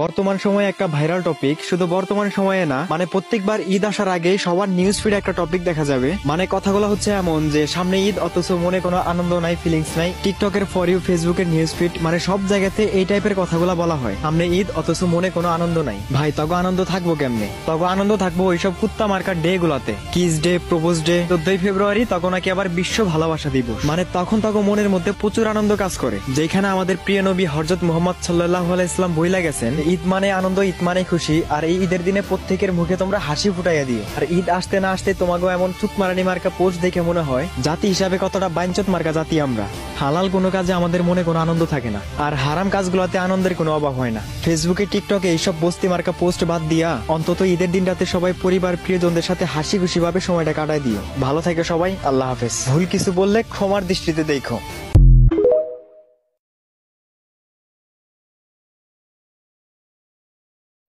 বর্তমান সময়ে একটা ভাইরাল টপিক, শুধু বর্তমান সময়ে না, মানে প্রত্যেকবার ঈদ আসার আগে সবার নিউজ ফিডে একটা টপিক দেখা যাবে। মানে কথাগুলো হচ্ছে এমন যে সামনে ঈদ অথচ মনে কোনো আনন্দ নাই, ফিলিংস নাই। টিকটকের ফর ইউ, ফেসবুকের নিউজ ফিড, মানে সব জায়গাতে এই টাইপের কথাগুলো বলা হয়। সামনে ঈদ অথচ মনে কোনো আনন্দ নাই। ভাই তগো আনন্দ থাকবো কেমনে? তগো আনন্দ থাকবো ওইসব কুত্তা মার্কার ডে গুলাতে। কিস ডে, প্রপোজ ডে, 14ই ফেব্রুয়ারি তখন নাকি আবার বিশ্ব ভালোবাসা দিবস। মানে তখন তগো মনের মধ্যে প্রচুর আনন্দ কাজ করে, যেখানে আমাদের প্রিয় নবী হযরত মুহাম্মদ সাল্লাল্লাহু আলাইহি ওয়াসাল্লাম বইলা গেছেন, ঈদ মানে আনন্দ, ঈদ মানে খুশি। আর এই ঈদের দিনে প্রত্যেকের মুখে তোমরা হাসি ফুটাইয়া দিও। আর ঈদ আসতে না আসতে তোমাকে এমন চুপ মারানি মার্কা পোস্ট দেখে মনে হয় জাতি হিসাবে কতটা বাইঞ্চত মার্কা জাতি আমরা। হালাল কোনো কাজে আমাদের মনে কোনো আনন্দ থাকে না, আর হারাম কাজগুলোতে আনন্দের কোনো অভাব হয় না। ফেসবুকে, টিকটকে এইসব বস্তি মার্কা পোস্ট বাদ দিয়া অন্তত ঈদের দিনটাতে সবাই পরিবার প্রিয়জনদের সাথে হাসি খুশি ভাবে সময়টা কাটায় দিও। ভালো থাকে সবাই, আল্লাহ হাফেজ। ভুল কিছু বললে ক্ষমার দৃষ্টিতে দেখো।